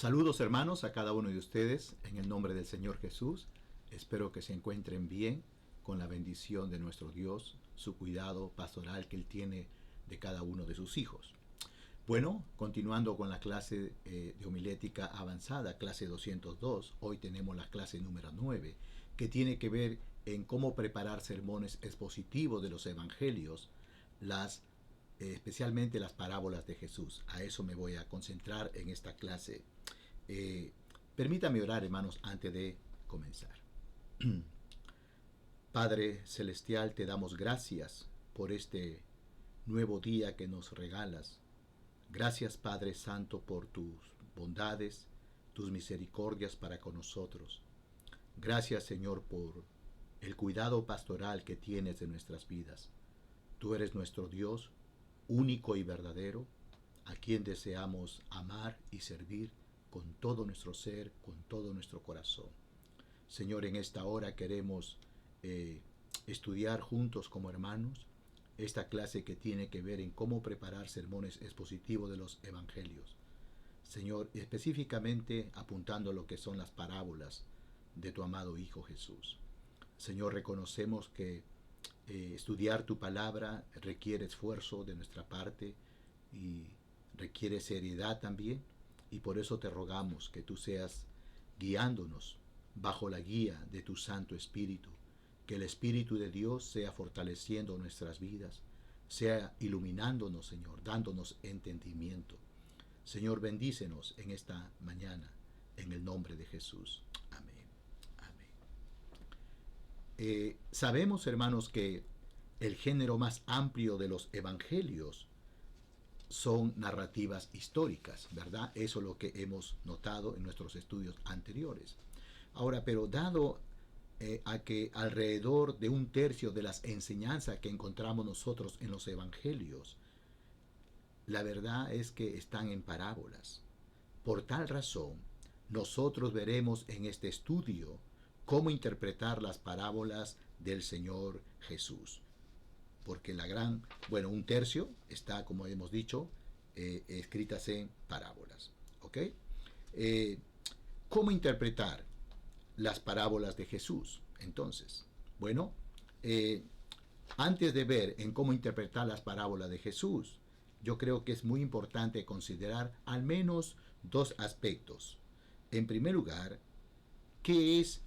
Saludos hermanos a cada uno de ustedes en el nombre del Señor Jesús. Espero que se encuentren bien con la bendición de nuestro Dios, su cuidado pastoral que Él tiene de cada uno de sus hijos. Bueno, continuando con la clase de homilética avanzada, clase 202, hoy tenemos la clase número 9, que tiene que ver en cómo preparar sermones expositivos de los evangelios, especialmente las parábolas de Jesús. A eso me voy a concentrar en esta clase. Permítame orar, hermanos, antes de comenzar. Padre Celestial, te damos gracias por este nuevo día que nos regalas. Gracias, Padre Santo, por tus bondades, tus misericordias para con nosotros. Gracias, Señor, por el cuidado pastoral que tienes de nuestras vidas. Tú eres nuestro Dios, único y verdadero, a quien deseamos amar y servir con todo nuestro ser, con todo nuestro corazón. Señor, en esta hora queremos estudiar juntos como hermanos esta clase que tiene que ver en cómo preparar sermones expositivos de los evangelios. Señor, específicamente apuntando a lo que son las parábolas de tu amado Hijo Jesús. Señor, reconocemos que estudiar tu palabra requiere esfuerzo de nuestra parte y requiere seriedad también, y por eso te rogamos que tú seas guiándonos bajo la guía de tu Santo Espíritu, que el Espíritu de Dios sea fortaleciendo nuestras vidas, sea iluminándonos, Señor, dándonos entendimiento. Señor, bendícenos en esta mañana, en el nombre de Jesús. Amén. Amén. Sabemos, hermanos, que el género más amplio de los evangelios son narrativas históricas, ¿verdad? Eso es lo que hemos notado en nuestros estudios anteriores. Ahora, pero dado a que alrededor de un tercio de las enseñanzas que encontramos nosotros en los evangelios, la verdad es que están en parábolas. Por tal razón, nosotros veremos en este estudio cómo interpretar las parábolas del Señor Jesús. Porque un tercio está, como hemos dicho, escritas en parábolas. ¿Ok? ¿Cómo interpretar las parábolas de Jesús? Entonces, bueno, antes de ver en cómo interpretar las parábolas de Jesús, yo creo que es muy importante considerar al menos dos aspectos. En primer lugar, ¿qué es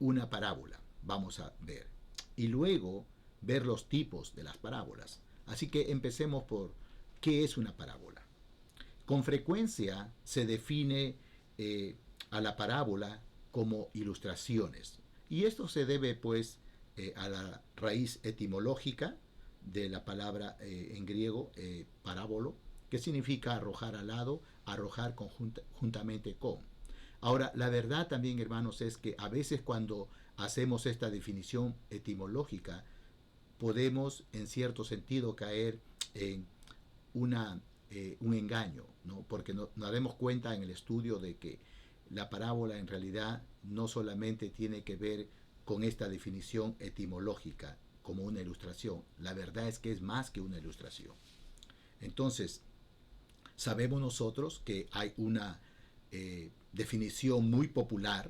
una parábola? Vamos a ver. Y luego ver los tipos de las parábolas. Así que empecemos por ¿qué es una parábola? Con frecuencia se define a la parábola como ilustraciones. Y esto se debe pues a la raíz etimológica de la palabra en griego parábolo, que significa arrojar al lado, arrojar juntamente con. Ahora, la verdad también, hermanos, es que a veces cuando hacemos esta definición etimológica, podemos en cierto sentido caer en un engaño, ¿no? Porque nos damos cuenta en el estudio de que la parábola en realidad no solamente tiene que ver con esta definición etimológica como una ilustración. La verdad es que es más que una ilustración. Entonces, sabemos nosotros que hay una definición muy popular.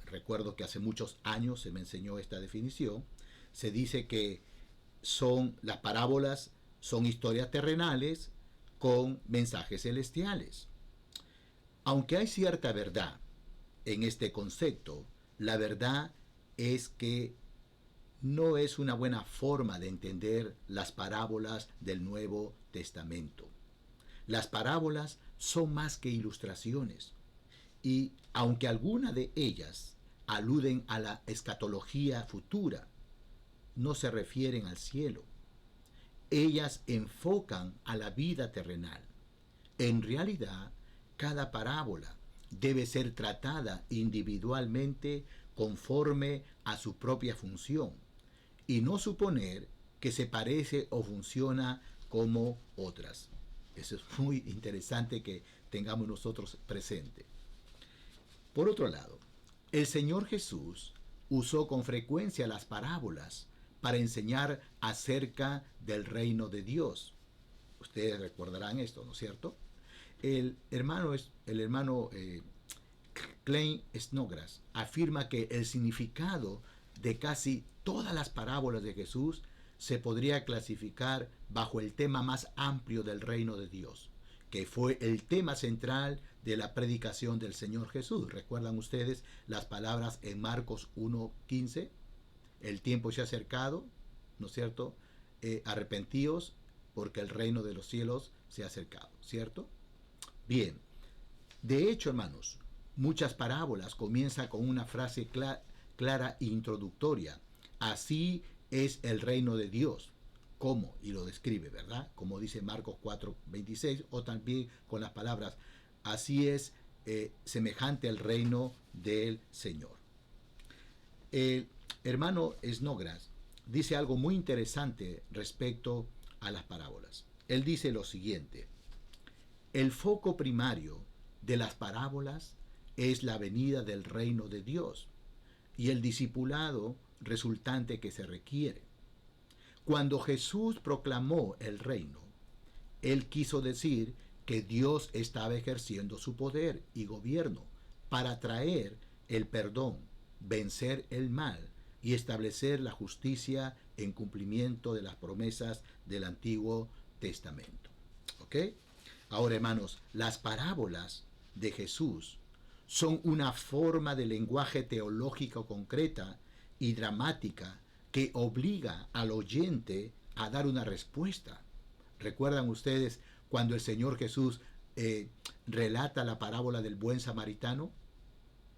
Recuerdo que hace muchos años se me enseñó esta definición. Se dice que las parábolas son historias terrenales con mensajes celestiales. Aunque hay cierta verdad en este concepto, la verdad es que no es una buena forma de entender las parábolas del Nuevo Testamento. Las parábolas son más que ilustraciones, y aunque algunas de ellas aluden a la escatología futura, no se refieren al cielo. Ellas enfocan a la vida terrenal. En realidad, cada parábola debe ser tratada individualmente conforme a su propia función y no suponer que se parece o funciona como otras. Eso es muy interesante que tengamos nosotros presente. Por otro lado, el Señor Jesús usó con frecuencia las parábolas para enseñar acerca del reino de Dios. Ustedes recordarán esto, ¿no es cierto? el hermano Klein Snodgrass afirma que el significado de casi todas las parábolas de Jesús se podría clasificar bajo el tema más amplio del reino de Dios, que fue el tema central de la predicación del Señor Jesús. ¿Recuerdan ustedes las palabras en Marcos 1:15? El tiempo se ha acercado, ¿no es cierto? Arrepentíos porque el reino de los cielos se ha acercado, ¿cierto? Bien, de hecho, hermanos, muchas parábolas comienzan con una frase clara e introductoria. Así es el reino de Dios. ¿Cómo? Y lo describe, ¿verdad? Como dice Marcos 4:26, o también con las palabras, así es semejante al reino del Señor. El hermano Snodgrass dice algo muy interesante respecto a las parábolas. Él dice lo siguiente: el foco primario de las parábolas es la venida del reino de Dios y el discipulado resultante que se requiere. Cuando Jesús proclamó el reino, él quiso decir que Dios estaba ejerciendo su poder y gobierno para traer el perdón, vencer el mal y establecer la justicia en cumplimiento de las promesas del Antiguo Testamento. ¿Ok? Ahora, hermanos, las parábolas de Jesús son una forma de lenguaje teológico concreta y dramática que obliga al oyente a dar una respuesta. ¿Recuerdan ustedes cuando el Señor Jesús relata la parábola del buen samaritano?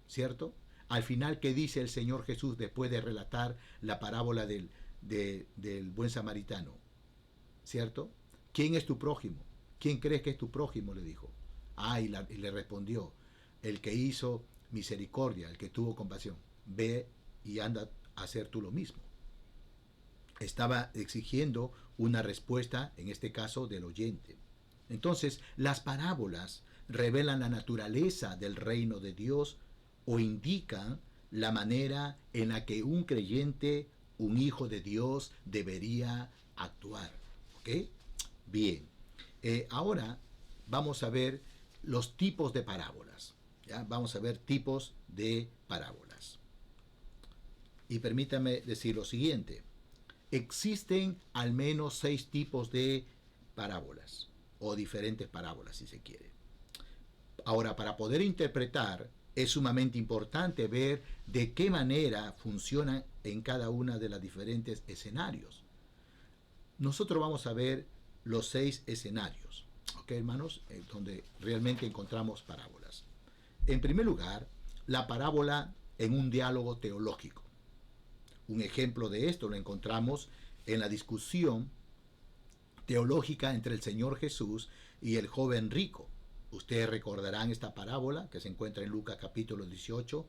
¿Cierto? Al final, ¿qué dice el Señor Jesús después de relatar la parábola del buen samaritano? ¿Cierto? ¿Quién es tu prójimo? ¿Quién crees que es tu prójimo?, le dijo. Y le respondió, el que hizo misericordia, el que tuvo compasión. Ve y anda a hacer tú lo mismo. Estaba exigiendo una respuesta, en este caso, del oyente. Entonces, las parábolas revelan la naturaleza del reino de Dios o indican la manera en la que un creyente, un hijo de Dios, debería actuar. ¿Ok? Bien. Ahora vamos a ver los tipos de parábolas. ¿Ya? Vamos a ver tipos de parábolas. Y permítame decir lo siguiente. Existen al menos 6 tipos de parábolas, o diferentes parábolas si se quiere. Ahora, para poder interpretar, es sumamente importante ver de qué manera funcionan en cada una de los diferentes escenarios. Nosotros vamos a ver los 6 escenarios, ¿ok, hermanos? Donde realmente encontramos parábolas. En primer lugar, la parábola en un diálogo teológico. Un ejemplo de esto lo encontramos en la discusión teológica entre el Señor Jesús y el joven rico. Ustedes recordarán esta parábola que se encuentra en Lucas capítulo 18,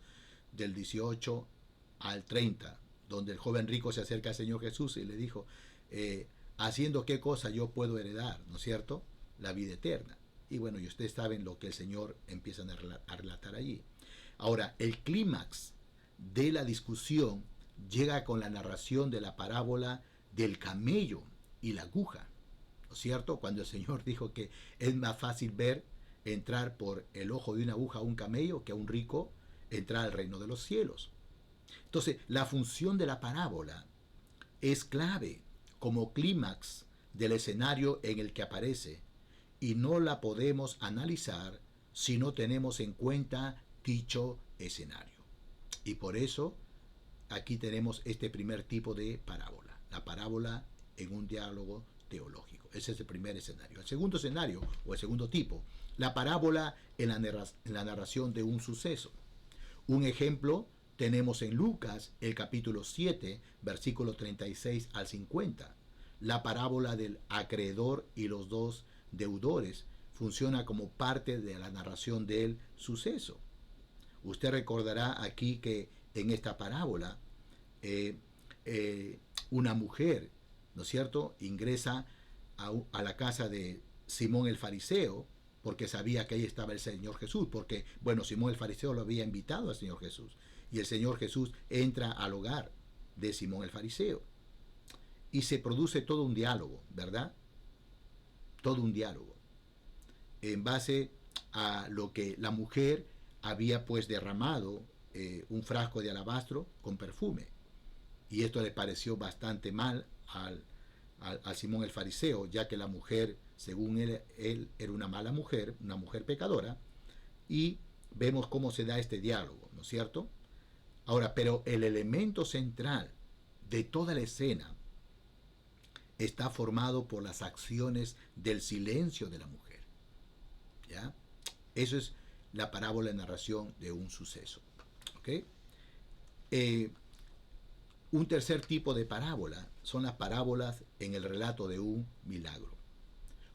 del 18 al 30, donde el joven rico se acerca al Señor Jesús y le dijo, ¿haciendo qué cosa yo puedo heredar, ¿no es cierto?, la vida eterna. Y bueno, y ustedes saben lo que el Señor empieza a relatar allí. Ahora, el clímax de la discusión llega con la narración de la parábola del camello y la aguja, ¿no es cierto? Cuando el Señor dijo que es más fácil ver entrar por el ojo de una aguja a un camello que a un rico entrar al reino de los cielos. Entonces, la función de la parábola es clave como clímax del escenario en el que aparece, y no la podemos analizar si no tenemos en cuenta dicho escenario. Y por eso aquí tenemos este primer tipo de parábola, la parábola en un diálogo teológico. Ese es el primer escenario. El segundo escenario, o el segundo tipo, la parábola en la narración de un suceso. Un ejemplo tenemos en Lucas, el capítulo 7, versículo 36 al 50. La parábola del acreedor y los 2 deudores funciona como parte de la narración del suceso. Usted recordará aquí que en esta parábola una mujer, ¿no es cierto?, ingresa a la casa de Simón el fariseo porque sabía que ahí estaba el Señor Jesús, porque, bueno, Simón el fariseo lo había invitado al Señor Jesús, y el Señor Jesús entra al hogar de Simón el fariseo, y se produce todo un diálogo, ¿verdad? Todo un diálogo. en base a lo que la mujer había pues derramado un frasco de alabastro con perfume. Y esto le pareció bastante mal al Simón el fariseo, ya que la mujer, según él era una mala mujer, una mujer pecadora, y vemos cómo se da este diálogo, ¿no es cierto? Ahora, pero el elemento central de toda la escena está formado por las acciones del silencio de la mujer. ¿Ya? Eso es la parábola de narración de un suceso. ¿Ok? Un tercer tipo de parábola son las parábolas en el relato de un milagro.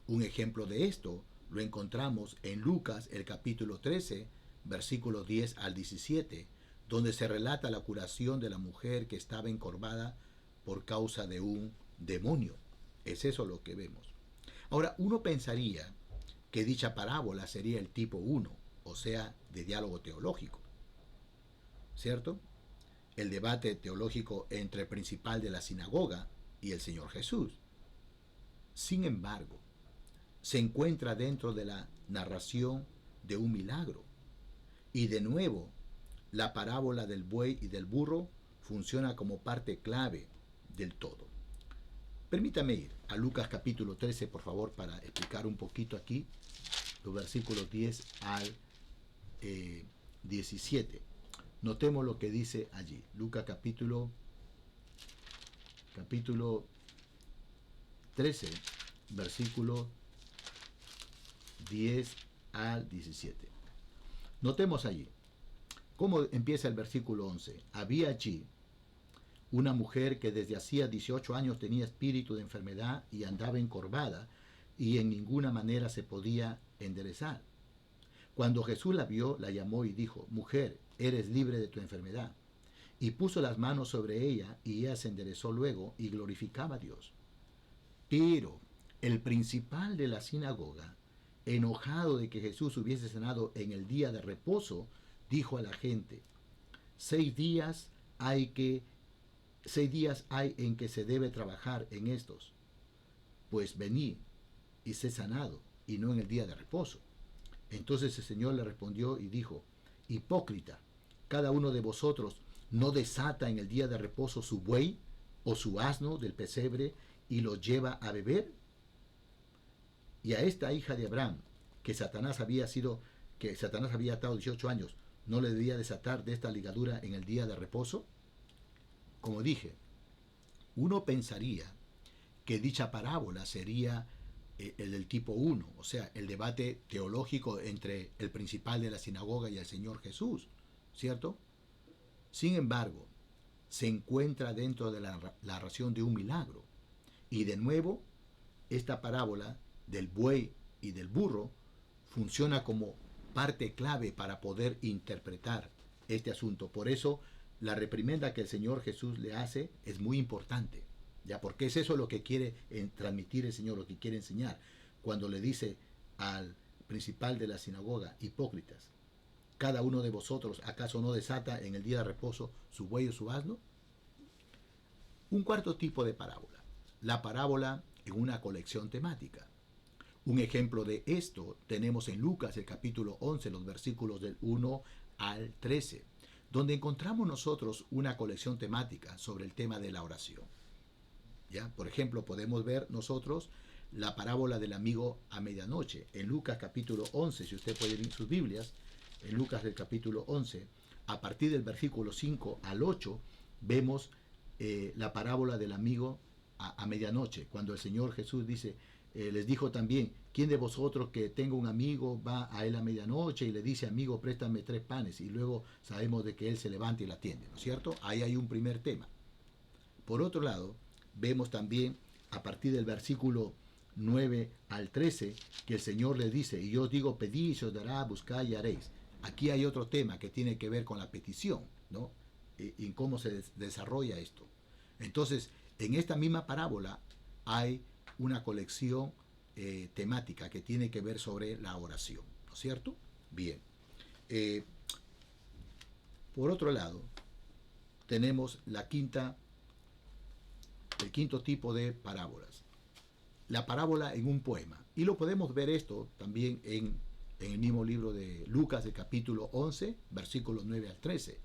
Un ejemplo de esto lo encontramos en Lucas, el capítulo 13, versículos 10 al 17, donde se relata la curación de la mujer que estaba encorvada por causa de un demonio. Es eso lo que vemos. Ahora, uno pensaría que dicha parábola sería el tipo 1, o sea, de diálogo teológico, ¿cierto? El debate teológico entre el principal de la sinagoga y el Señor Jesús. Sin embargo, se encuentra dentro de la narración de un milagro. Y de nuevo, la parábola del buey y del burro funciona como parte clave del todo. Permítame ir a Lucas capítulo 13, por favor, para explicar un poquito aquí los versículos 10 al 17. Notemos lo que dice allí. Lucas capítulo 13, versículo 10 al 17. Notemos allí cómo empieza el versículo 11. Había allí una mujer que desde hacía 18 años tenía espíritu de enfermedad y andaba encorvada y en ninguna manera se podía enderezar. Cuando Jesús la vio, la llamó y dijo: Mujer, eres libre de tu enfermedad. Y puso las manos sobre ella y ella se enderezó luego y glorificaba a Dios. Pero el principal de la sinagoga, enojado de que Jesús hubiese sanado en el día de reposo, dijo a la gente: 6 días hay en que se debe trabajar en estos. Pues venid y sé sanado, y no en el día de reposo. Entonces el Señor le respondió y dijo: Hipócrita, cada uno de vosotros no desata en el día de reposo su buey o su asno del pesebre y lo lleva a beber. Y a esta hija de Abraham, que Satanás había atado 18 años, ¿no le debía desatar de esta ligadura en el día de reposo? Como dije, uno pensaría que dicha parábola sería el del tipo 1, o sea, el debate teológico entre el principal de la sinagoga y el Señor Jesús, ¿cierto? Sin embargo, se encuentra dentro de la narración de un milagro. Y de nuevo, esta parábola del buey y del burro funciona como parte clave para poder interpretar este asunto. Por eso, la reprimenda que el Señor Jesús le hace es muy importante. ¿Ya? Porque es eso lo que quiere transmitir el Señor, lo que quiere enseñar. Cuando le dice al principal de la sinagoga: hipócritas, cada uno de vosotros, ¿acaso no desata en el día de reposo su buey o su asno? Un cuarto tipo de parábola: la parábola en una colección temática. Un ejemplo de esto tenemos en Lucas, el capítulo 11, los versículos del 1 al 13, donde encontramos nosotros una colección temática sobre el tema de la oración. ¿Ya? Por ejemplo, podemos ver nosotros la parábola del amigo a medianoche en Lucas capítulo 11. Si usted puede ir en sus Biblias, en Lucas del capítulo 11, a partir del versículo 5 al 8, vemos la parábola del amigo a medianoche, cuando el Señor Jesús dice, les dijo también: ¿quién de vosotros que tenga un amigo va a él a medianoche y le dice: amigo, préstame 3 panes? Y luego sabemos de que él se levanta y la atiende, ¿no es cierto? Ahí hay un primer tema. Por otro lado, vemos también a partir del versículo 9 al 13 que el Señor le dice: y yo os digo, pedid y se os dará, buscad y haréis. Aquí hay otro tema que tiene que ver con la petición, ¿no? Y cómo se desarrolla esto. Entonces, en esta misma parábola hay una colección temática que tiene que ver sobre la oración, ¿no es cierto? Bien. Por otro lado, tenemos el quinto tipo de parábolas: la parábola en un poema. Y lo podemos ver esto también en el mismo libro de Lucas, el capítulo 11, versículos 9 al 13.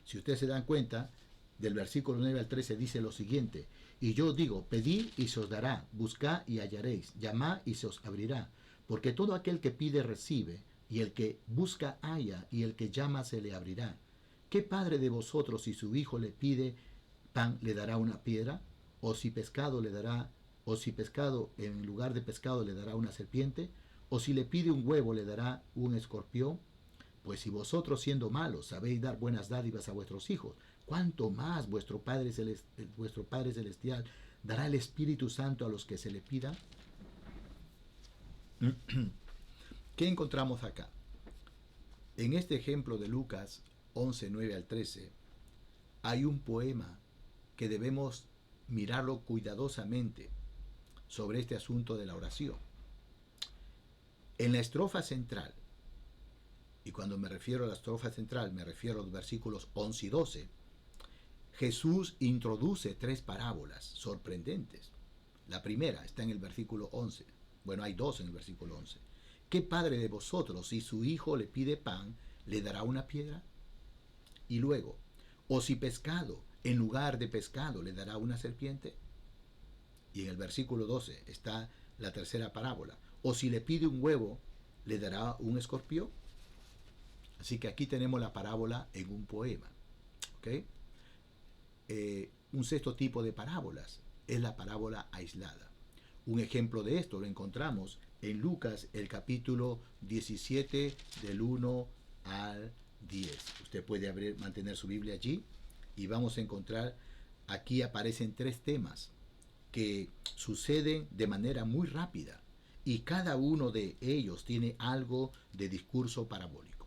Si ustedes se dan cuenta, del versículo 9 al 13 dice lo siguiente: y yo digo, pedid y se os dará, buscad y hallaréis, llamad y se os abrirá, porque todo aquel que pide recibe, y el que busca halla, y el que llama se le abrirá. ¿Qué padre de vosotros, si su hijo le pide pan, le dará una piedra? ¿O si pescado le dará, o si pescado en lugar de pescado le dará una serpiente? ¿O si le pide un huevo le dará un escorpión? Pues si vosotros, siendo malos, sabéis dar buenas dádivas a vuestros hijos, ¿cuánto más vuestro Padre Celestial dará el Espíritu Santo a los que se le pida? ¿Qué encontramos acá? En este ejemplo de Lucas 11, 9 al 13, hay un poema que debemos mirarlo cuidadosamente sobre este asunto de la oración. En la estrofa central, y cuando me refiero a la estrofa central, me refiero a los versículos 11 y 12, Jesús introduce tres parábolas sorprendentes. La primera está en el versículo 11. Bueno, hay dos en el versículo 11. ¿Qué padre de vosotros, si su hijo le pide pan, le dará una piedra? Y luego, ¿o si pescado, en lugar de pescado, le dará una serpiente? Y en el versículo 12 está la tercera parábola. ¿O si le pide un huevo, le dará un escorpión? Así que aquí tenemos la parábola en un poema. ¿Okay? Un sexto tipo de parábolas es la parábola aislada. Un ejemplo de esto lo encontramos en Lucas, el capítulo 17, del 1 al 10. Usted puede mantener su Biblia allí y vamos a encontrar, aquí aparecen tres temas que suceden de manera muy rápida y cada uno de ellos tiene algo de discurso parabólico.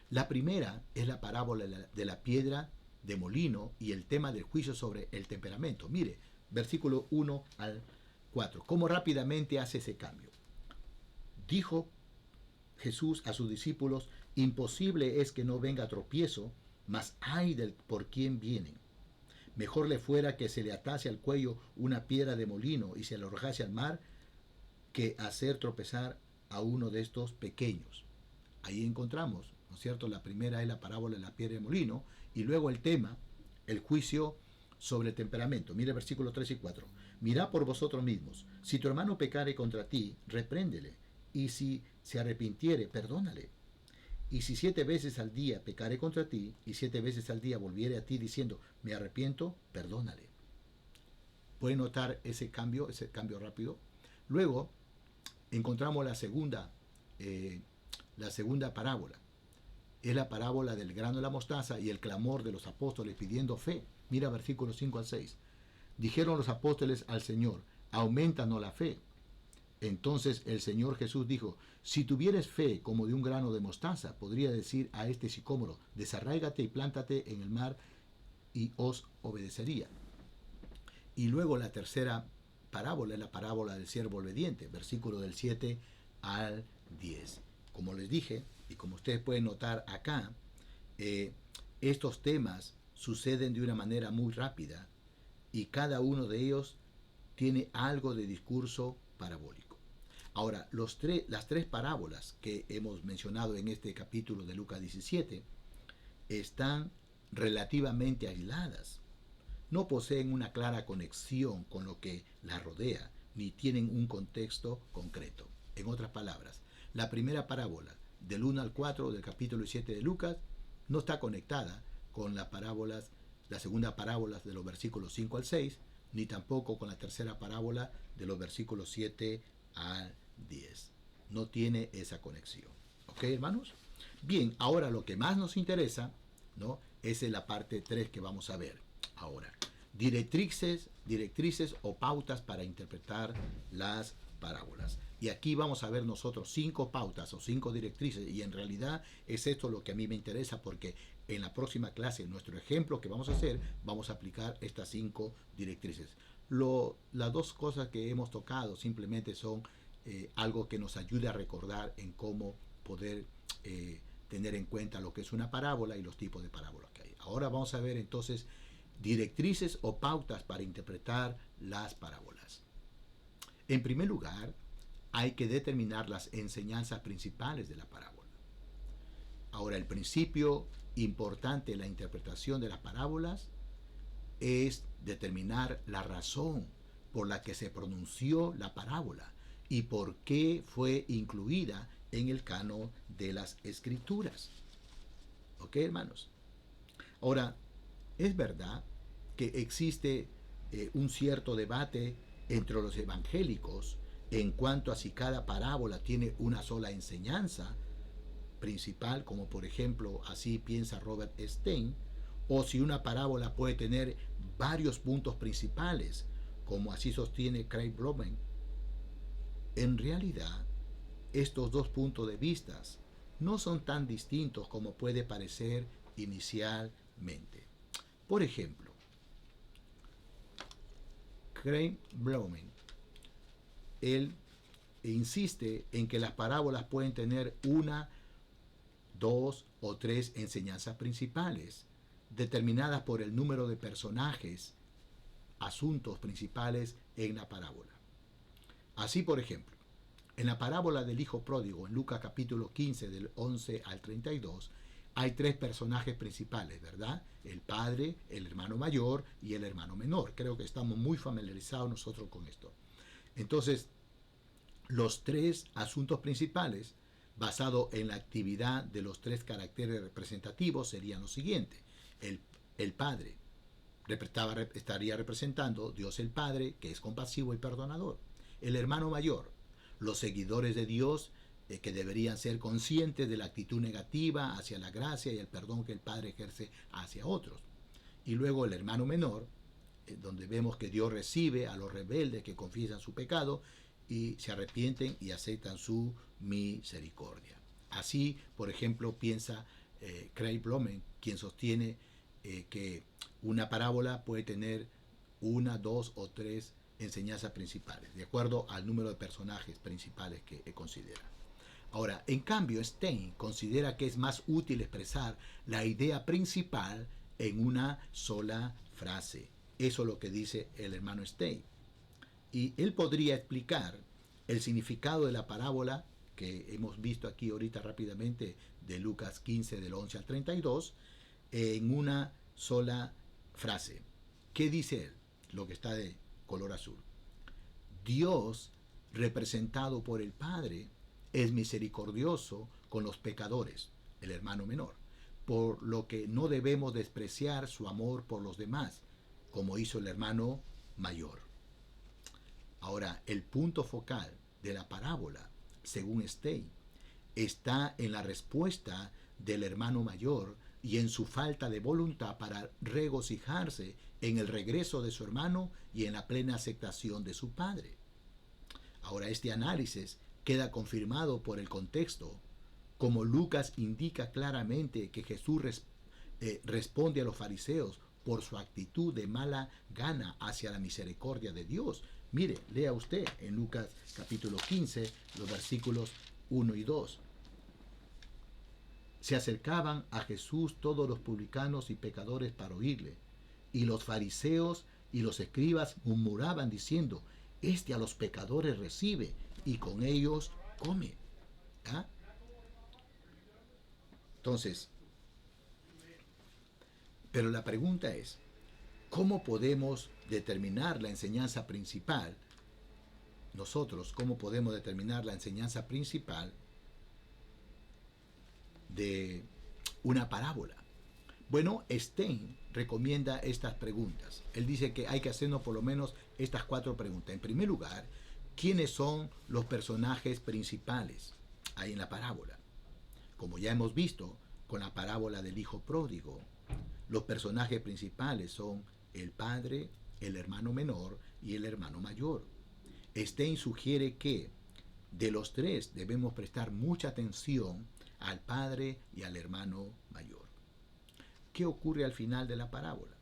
La primera es la parábola de la piedra de molino y el tema del juicio sobre el temperamento. Mire, versículo 1 al 4. ¿Cómo rápidamente hace ese cambio? Dijo Jesús a sus discípulos: imposible es que no venga tropiezo, mas ay del por quien vienen. Mejor le fuera que se le atase al cuello una piedra de molino y se le arrojase al mar, que hacer tropezar a uno de estos pequeños. Ahí encontramos, ¿no es cierto? La primera es la parábola de la piedra de molino y luego el tema, el juicio sobre el temperamento. Mire versículos 3 y 4. Mirad por vosotros mismos. Si tu hermano pecare contra ti, repréndele. Y si se arrepintiere, perdónale. Y si 7 veces al día pecare contra ti, y 7 veces al día volviere a ti diciendo, me arrepiento, perdónale. ¿Pueden notar ese cambio rápido? Luego encontramos la segunda parábola. Es la parábola del grano de la mostaza y el clamor de los apóstoles pidiendo fe. Mira versículos 5 al 6. Dijeron los apóstoles al Señor, aumentanos la fe. Entonces el Señor Jesús dijo, si tuvieres fe como de un grano de mostaza, podría decir a este sicómoro, desarráigate y plántate en el mar, y os obedecería. Y luego la tercera parábola es la parábola del siervo obediente, versículo del 7 al 10. Como les dije, y como ustedes pueden notar acá, estos temas suceden de una manera muy rápida y cada uno de ellos tiene algo de discurso parabólico. Ahora, las tres parábolas que hemos mencionado en este capítulo de Lucas 17 están relativamente aisladas. No poseen una clara conexión con lo que las rodea, ni tienen un contexto concreto. En otras palabras, la primera parábola del 1 al 4 del capítulo 7 de Lucas no está conectada con las segunda parábola de los versículos 5 al 6, ni tampoco con la tercera parábola de los versículos 7 al 10. No tiene esa conexión. ¿Ok, hermanos? Bien, ahora lo que más nos interesa, ¿no?, es en la parte 3 que vamos a ver ahora. Directrices o pautas para interpretar las parábolas. Y aquí vamos a ver nosotros 5 pautas o 5 directrices, y en realidad es esto lo que a mí me interesa, porque en la próxima clase, en nuestro ejemplo que vamos a hacer, vamos a aplicar estas 5 directrices. Las dos cosas que hemos tocado simplemente son algo que nos ayude a recordar en cómo poder tener en cuenta lo que es una parábola y los tipos de parábolas que hay. Ahora vamos a ver entonces directrices o pautas para interpretar las parábolas. En primer lugar, hay que determinar las enseñanzas principales de la parábola. Ahora, el principio importante en la interpretación de las parábolas es determinar la razón por la que se pronunció la parábola y por qué fue incluida en el canon de las escrituras. ¿Ok, hermanos? Ahora, es verdad que existe un cierto debate entre los evangélicos en cuanto a si cada parábola tiene una sola enseñanza principal, como por ejemplo así piensa Robert Stein, o si una parábola puede tener varios puntos principales, como así sostiene Craig Blomen. En realidad, estos dos puntos de vista no son tan distintos como puede parecer inicialmente. Por ejemplo, Craig Blomen, él insiste en que las parábolas pueden tener una, dos o tres enseñanzas principales, determinadas por el número de personajes, asuntos principales en la parábola. Así, por ejemplo, en la parábola del hijo pródigo, en Lucas capítulo 15, del 11 al 32, hay tres personajes principales, ¿verdad? El padre, el hermano mayor y el hermano menor. Creo que estamos muy familiarizados nosotros con esto. Entonces, los tres asuntos principales, basados en la actividad de los tres caracteres representativos, serían los siguientes. El padre estaría representando Dios el Padre, que es compasivo y perdonador. El hermano mayor, los seguidores de Dios, que deberían ser conscientes de la actitud negativa hacia la gracia y el perdón que el Padre ejerce hacia otros. Y luego el hermano menor, donde vemos que Dios recibe a los rebeldes que confiesan su pecado y se arrepienten y aceptan su misericordia. Así, por ejemplo, piensa Craig Blomen, quien sostiene que una parábola puede tener una, dos o tres enseñanzas principales, de acuerdo al número de personajes principales que considera. Ahora, en cambio, Stein considera que es más útil expresar la idea principal en una sola frase. Eso es lo que dice el hermano Stein. Y él podría explicar el significado de la parábola que hemos visto aquí ahorita rápidamente de Lucas 15 del 11 al 32 en una sola frase. ¿Qué dice él? Lo que está de color azul. Dios, representado por el Padre, es misericordioso con los pecadores, el hermano menor, por lo que no debemos despreciar su amor por los demás, como hizo el hermano mayor. Ahora, el punto focal de la parábola, según Stein, está en la respuesta del hermano mayor y en su falta de voluntad para regocijarse en el regreso de su hermano y en la plena aceptación de su padre. Ahora, este análisis queda confirmado por el contexto, como Lucas indica claramente que Jesús responde a los fariseos por su actitud de mala gana hacia la misericordia de Dios. Mire, lea usted en Lucas capítulo 15, los versículos 1 y 2. Se acercaban a Jesús todos los publicanos y pecadores para oírle, y los fariseos y los escribas murmuraban diciendo, este a los pecadores recibe y con ellos come. ¿Ah? Entonces, pero la pregunta es, ¿cómo podemos determinar la enseñanza principal? Nosotros, ¿cómo podemos determinar la enseñanza principal de una parábola? Bueno, Stein recomienda estas preguntas. Él dice que hay que hacernos por lo menos estas cuatro preguntas. En primer lugar, ¿quiénes son los personajes principales ahí en la parábola? Como ya hemos visto con la parábola del hijo pródigo, los personajes principales son el padre, el hermano menor y el hermano mayor. Stein sugiere que de los tres debemos prestar mucha atención al padre y al hermano mayor. ¿Qué ocurre al final de la parábola?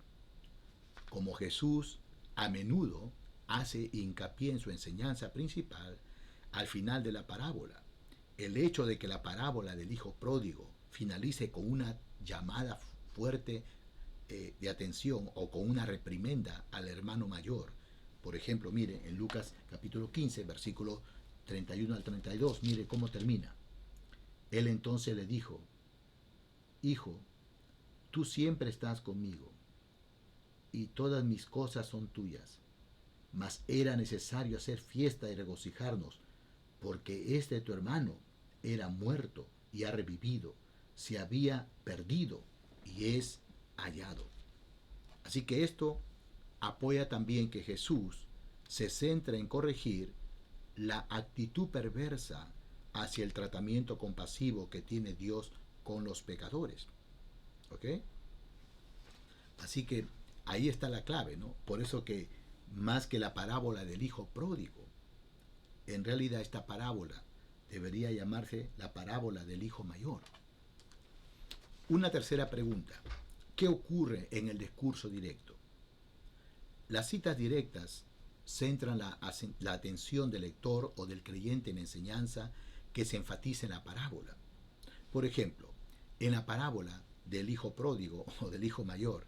Como Jesús a menudo hace hincapié en su enseñanza principal, al final de la parábola, el hecho de que la parábola del hijo pródigo finalice con una llamada fuerte de atención o con una reprimenda al hermano mayor Por ejemplo, mire, en Lucas capítulo 15, versículo 31 al 32, mire cómo termina. Él entonces le dijo, Hijo, tú siempre estás conmigo, y todas mis cosas son tuyas. Mas era necesario hacer fiesta y regocijarnos, porque este tu hermano era muerto y ha revivido, se había perdido y es hallado. Así que esto apoya también que Jesús se centra en corregir la actitud perversa hacia el tratamiento compasivo que tiene Dios con los pecadores. ¿Ok? Así que ahí está la clave, ¿no? Por eso que más que la parábola del hijo pródigo, en realidad esta parábola debería llamarse la parábola del hijo mayor. Una tercera pregunta. ¿Qué ocurre en el discurso directo? Las citas directas centran la atención del lector o del creyente en la enseñanza que se enfatiza en la parábola. Por ejemplo, en la parábola del hijo pródigo o del hijo mayor,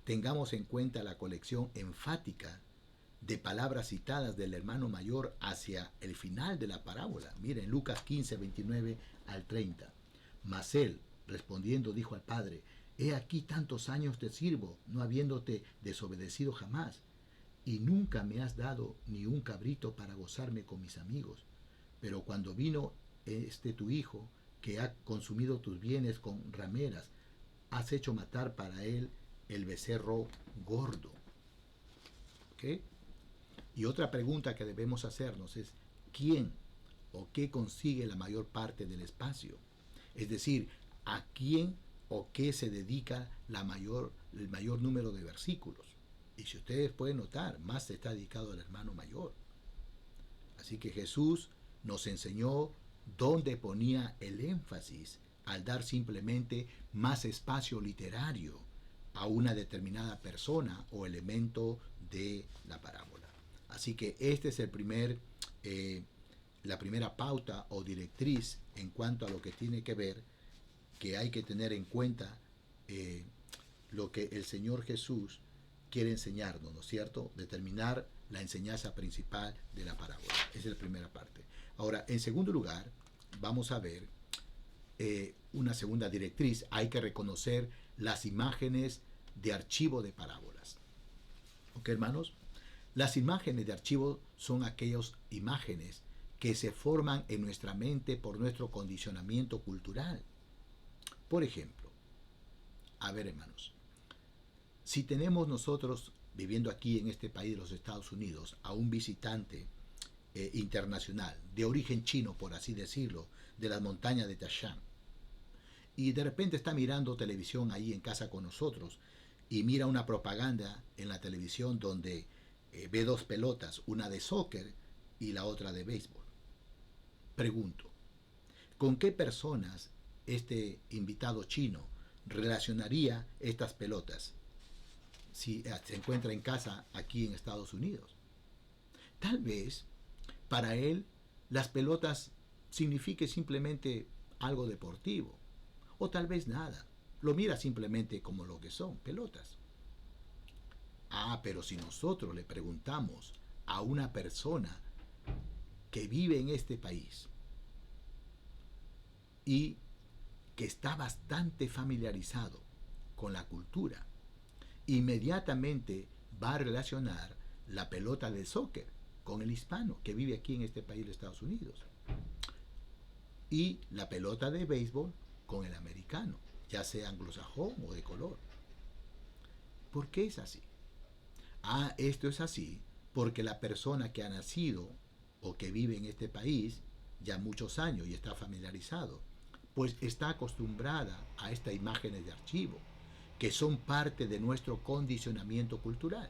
tengamos en cuenta la colección enfática de palabras citadas del hermano mayor hacia el final de la parábola. Miren, Lucas 15, 29 al 30. Mas él, respondiendo, dijo al padre, he aquí tantos años te sirvo, no habiéndote desobedecido jamás, y nunca me has dado ni un cabrito para gozarme con mis amigos. Pero cuando vino este tu hijo, que ha consumido tus bienes con rameras, has hecho matar para él el becerro gordo. ¿Ok? Y otra pregunta que debemos hacernos es, ¿quién o qué consigue la mayor parte del espacio? Es decir, ¿a quién o qué se dedica el mayor número de versículos? Y si ustedes pueden notar, más se está dedicado al hermano mayor. Así que Jesús nos enseñó dónde ponía el énfasis al dar simplemente más espacio literario a una determinada persona o elemento de la parábola. Así que este es la primera pauta o directriz en cuanto a lo que tiene que ver, que hay que tener en cuenta lo que el Señor Jesús quiere enseñarnos, ¿no es cierto? Determinar la enseñanza principal de la parábola. Esa es la primera parte. Ahora, en segundo lugar, vamos a ver una segunda directriz. Hay que reconocer las imágenes de archivo de parábolas. ¿Ok, hermanos? Las imágenes de archivo son aquellas imágenes que se forman en nuestra mente por nuestro condicionamiento cultural. Por ejemplo, a ver, hermanos, si tenemos nosotros viviendo aquí en este país de los Estados Unidos a un visitante internacional de origen chino, por así decirlo, de las montañas de Tashang, y de repente está mirando televisión ahí en casa con nosotros y mira una propaganda en la televisión donde ve dos pelotas, una de soccer y la otra de béisbol. Pregunto, ¿con qué personas este invitado chino relacionaría estas pelotas si se encuentra en casa aquí en Estados Unidos? Tal vez para él las pelotas signifique simplemente algo deportivo, o tal vez nada. Lo mira simplemente como lo que son, pelotas. Ah, pero si nosotros le preguntamos a una persona que vive en este país y que está bastante familiarizado con la cultura, inmediatamente va a relacionar la pelota de soccer con el hispano que vive aquí en este país de Estados Unidos y la pelota de béisbol con el americano, ya sea anglosajón o de color. ¿Por qué es así? Ah, esto es así porque la persona que ha nacido o que vive en este país ya muchos años y está familiarizado, pues está acostumbrada a estas imágenes de archivo, que son parte de nuestro condicionamiento cultural.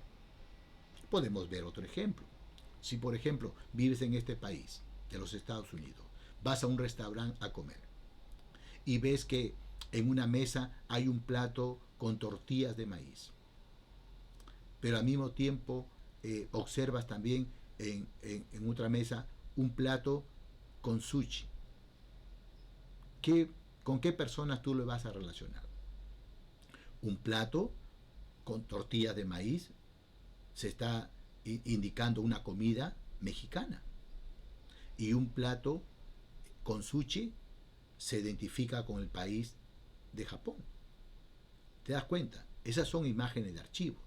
Podemos ver otro ejemplo. Si, por ejemplo, vives en este país de los Estados Unidos, vas a un restaurante a comer y ves que en una mesa hay un plato con tortillas de maíz, pero al mismo tiempo observas también en otra mesa un plato con sushi. ¿Con qué personas tú lo vas a relacionar? Un plato con tortillas de maíz se está indicando una comida mexicana. Y un plato con sushi se identifica con el país de Japón. ¿Te das cuenta? Esas son imágenes de archivo.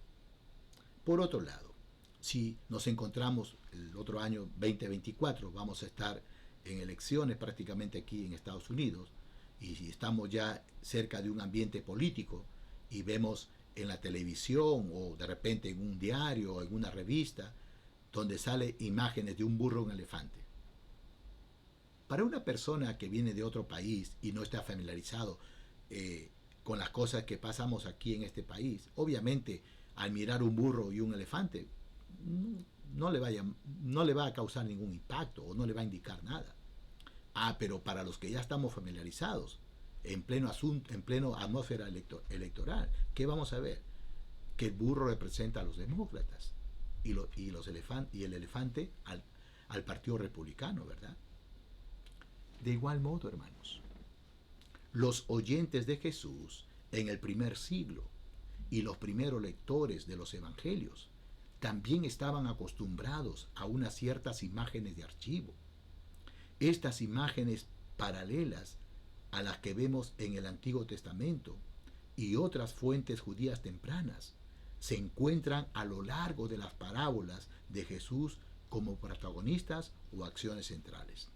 Por otro lado, si nos encontramos el otro año 2024, vamos a estar en elecciones prácticamente aquí en Estados Unidos, y si estamos ya cerca de un ambiente político y vemos en la televisión o de repente en un diario o en una revista donde sale imágenes de un burro o un elefante. Para una persona que viene de otro país y no está familiarizado con las cosas que pasamos aquí en este país, obviamente al mirar un burro y un elefante no le va a causar ningún impacto o no le va a indicar nada. Pero para los que ya estamos familiarizados, en pleno asunto, en pleno atmósfera electoral, ¿qué vamos a ver? Que el burro representa a los demócratas y el elefante al Partido Republicano, ¿verdad? De igual modo, hermanos, los oyentes de Jesús en el primer siglo y los primeros lectores de los evangelios también estaban acostumbrados a unas ciertas imágenes de archivo. Estas imágenes paralelas a las que vemos en el Antiguo Testamento y otras fuentes judías tempranas se encuentran a lo largo de las parábolas de Jesús como protagonistas o acciones centrales.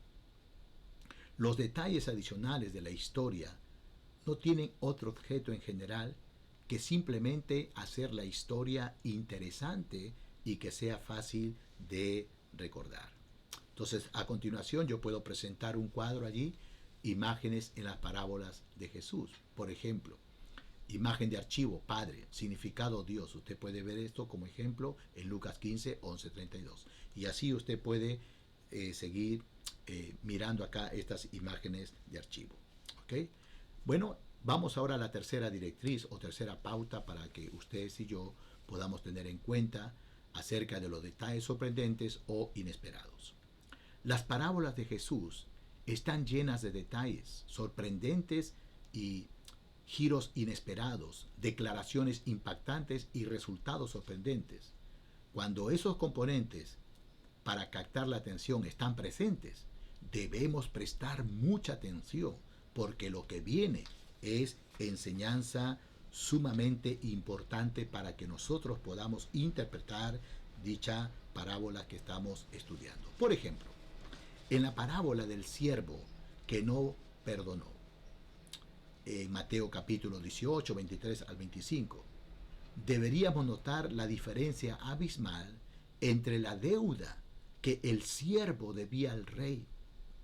Los detalles adicionales de la historia no tienen otro objeto en general que simplemente hacer la historia interesante y que sea fácil de recordar. Entonces, a continuación yo puedo presentar un cuadro allí, imágenes en las parábolas de Jesús. Por ejemplo, imagen de archivo, Padre, significado Dios. Usted puede ver esto como ejemplo en Lucas 15, 11, 32. Y así usted puede seguir mirando acá estas imágenes de archivo. ¿Okay? Bueno, vamos ahora a la tercera directriz o tercera pauta para que ustedes y yo podamos tener en cuenta acerca de los detalles sorprendentes o inesperados. Las parábolas de Jesús están llenas de detalles sorprendentes y giros inesperados, declaraciones impactantes y resultados sorprendentes. Cuando esos componentes para captar la atención están presentes, debemos prestar mucha atención porque lo que viene es enseñanza sumamente importante para que nosotros podamos interpretar dicha parábola que estamos estudiando. Por ejemplo, en la parábola del siervo que no perdonó, en Mateo capítulo 18, 23 al 25, deberíamos notar la diferencia abismal entre la deuda que el siervo debía al rey.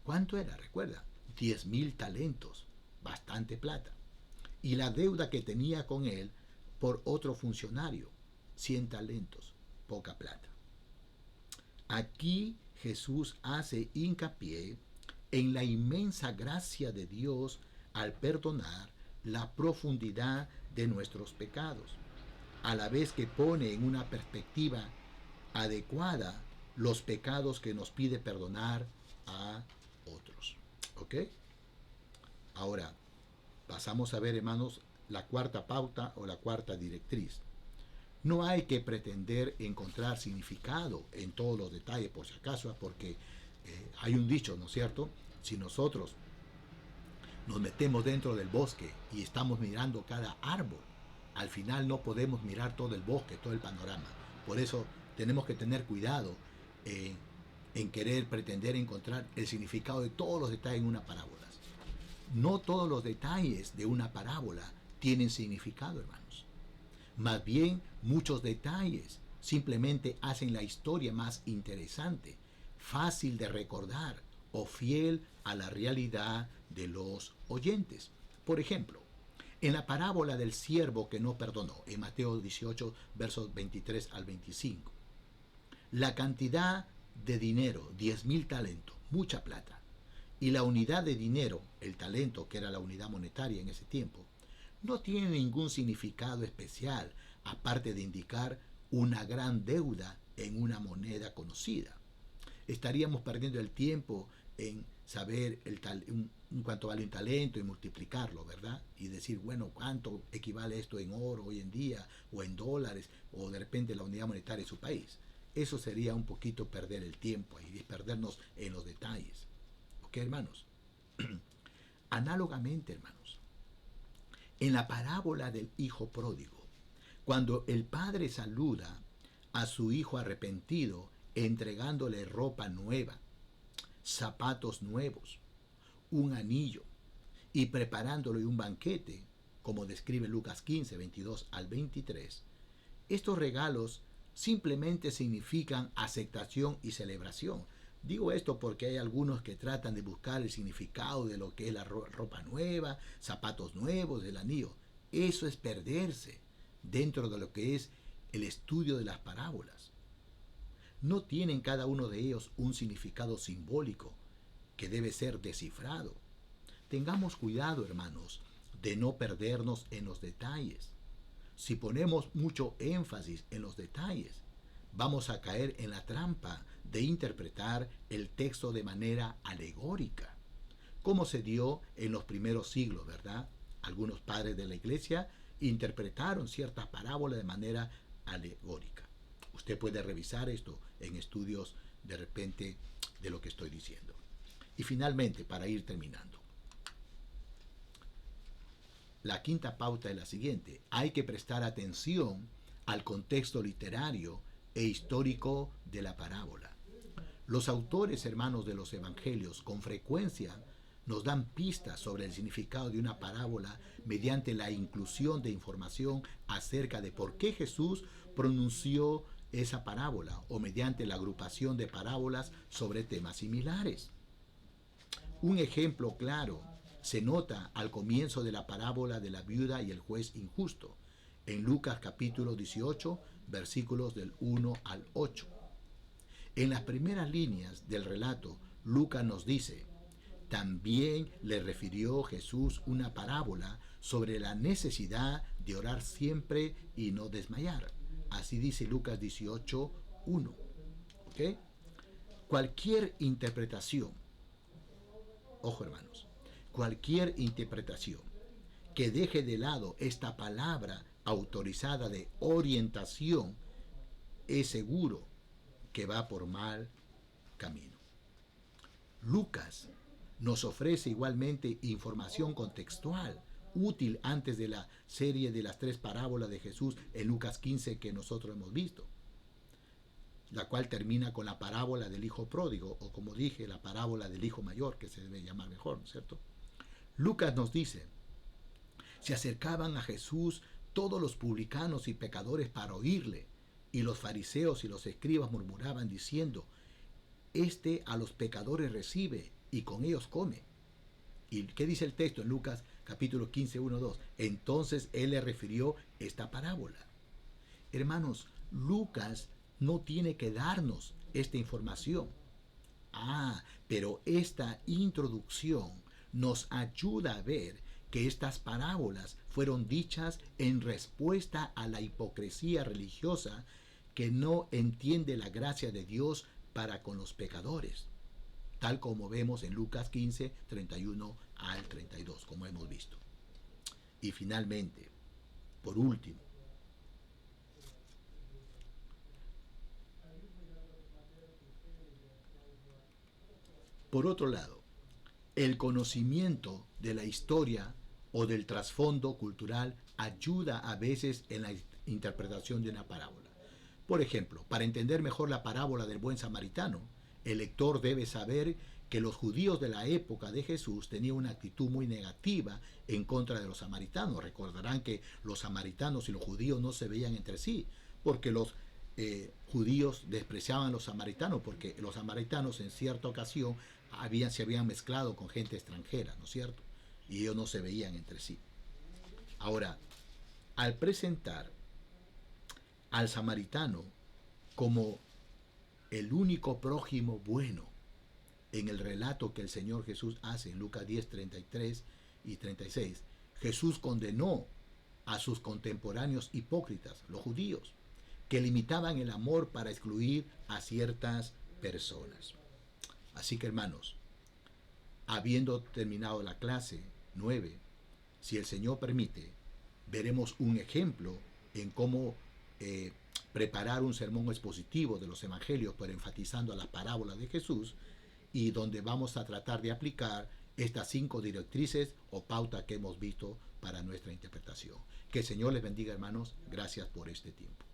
¿Cuánto era? Recuerda, 10,000 talentos, bastante plata. Y la deuda que tenía con él por otro funcionario, 100 talentos, poca plata. Aquí Jesús hace hincapié en la inmensa gracia de Dios al perdonar la profundidad de nuestros pecados, a la vez que pone en una perspectiva adecuada los pecados que nos pide perdonar a otros. ¿Ok? Ahora, pasamos a ver, hermanos, la cuarta pauta o la cuarta directriz. No hay que pretender encontrar significado en todos los detalles, por si acaso, porque hay un dicho, ¿no es cierto? Si nosotros nos metemos dentro del bosque y estamos mirando cada árbol, al final no podemos mirar todo el bosque, todo el panorama. Por eso tenemos que tener cuidado en querer pretender encontrar el significado de todos los detalles en una parábola. No todos los detalles de una parábola tienen significado, hermanos. Más bien, muchos detalles simplemente hacen la historia más interesante, fácil de recordar o fiel a la realidad de los oyentes. Por ejemplo, en la parábola del siervo que no perdonó, en Mateo 18, versos 23 al 25, la cantidad de dinero, 10,000 talentos, mucha plata, y la unidad de dinero, el talento, que era la unidad monetaria en ese tiempo, no tiene ningún significado especial, aparte de indicar una gran deuda en una moneda conocida. Estaríamos perdiendo el tiempo en saber cuánto vale un talento y multiplicarlo, ¿verdad? Y decir, bueno, ¿cuánto equivale esto en oro hoy en día, o en dólares, o de repente la unidad monetaria de su país? eso sería un poquito perder el tiempo y perdernos en los detalles. ¿Ok, hermanos? Análogamente, hermanos, en la parábola del hijo pródigo, cuando el padre saluda a su hijo arrepentido entregándole ropa nueva, zapatos nuevos, un anillo y preparándole un banquete, como describe Lucas 15, 22 al 23, estos regalos simplemente significan aceptación y celebración. Digo esto porque hay algunos que tratan de buscar el significado de lo que es la ropa nueva, zapatos nuevos, el anillo. Eso es perderse dentro de lo que es el estudio de las parábolas. No tienen cada uno de ellos un significado simbólico que debe ser descifrado. Tengamos cuidado, hermanos, de no perdernos en los detalles. Si ponemos mucho énfasis en los detalles, vamos a caer en la trampa de interpretar el texto de manera alegórica, como se dio en los primeros siglos, ¿verdad? Algunos padres de la iglesia interpretaron ciertas parábolas de manera alegórica. Usted puede revisar esto en estudios de repente de lo que estoy diciendo. Y finalmente, para ir terminando, la quinta pauta es la siguiente: hay que prestar atención al contexto literario e histórico de la parábola. Los autores, hermanos, de los evangelios con frecuencia nos dan pistas sobre el significado de una parábola mediante la inclusión de información acerca de por qué Jesús pronunció esa parábola o mediante la agrupación de parábolas sobre temas similares. Un ejemplo claro se nota al comienzo de la parábola de la viuda y el juez injusto, en Lucas capítulo 18, versículos del 1 al 8. En las primeras líneas del relato, Lucas nos dice: también le refirió Jesús una parábola sobre la necesidad de orar siempre y no desmayar. Así dice Lucas 18, 1. ¿Ok? Cualquier interpretación, ojo hermanos, cualquier interpretación que deje de lado esta palabra autorizada de orientación es seguro que va por mal camino. Lucas nos ofrece igualmente información contextual útil antes de la serie de las 3 parábolas de Jesús en Lucas 15 que nosotros hemos visto, la cual termina con la parábola del hijo pródigo, o como dije, la parábola del hijo mayor, que se debe llamar mejor, ¿no es cierto? Lucas nos dice: se acercaban a Jesús todos los publicanos y pecadores para oírle, y los fariseos y los escribas murmuraban diciendo: este a los pecadores recibe y con ellos come. ¿Y qué dice el texto en Lucas capítulo 15, 1, 2? Entonces él le refirió esta parábola. Hermanos, Lucas no tiene que darnos esta información. Pero esta introducción nos ayuda a ver que estas parábolas fueron dichas en respuesta a la hipocresía religiosa que no entiende la gracia de Dios para con los pecadores, tal como vemos en Lucas 15, 31 al 32, como hemos visto. Y finalmente, por último, por otro lado, el conocimiento de la historia o del trasfondo cultural ayuda a veces en la interpretación de una parábola. Por ejemplo, para entender mejor la parábola del buen samaritano, el lector debe saber que los judíos de la época de Jesús tenían una actitud muy negativa en contra de los samaritanos. Recordarán que los samaritanos y los judíos no se veían entre sí, porque los judíos despreciaban a los samaritanos, porque los samaritanos en cierta ocasión se habían mezclado con gente extranjera, ¿no es cierto? Y ellos no se veían entre sí. Ahora, al presentar al samaritano como el único prójimo bueno en el relato que el Señor Jesús hace en Lucas 10, 33 y 36, Jesús condenó a sus contemporáneos hipócritas, los judíos, que limitaban el amor para excluir a ciertas personas. Así que hermanos, habiendo terminado la clase 9, si el Señor permite, veremos un ejemplo en cómo preparar un sermón expositivo de los evangelios, pero enfatizando a las parábolas de Jesús, y donde vamos a tratar de aplicar estas 5 directrices o pautas que hemos visto para nuestra interpretación. Que el Señor les bendiga, hermanos. Gracias por este tiempo.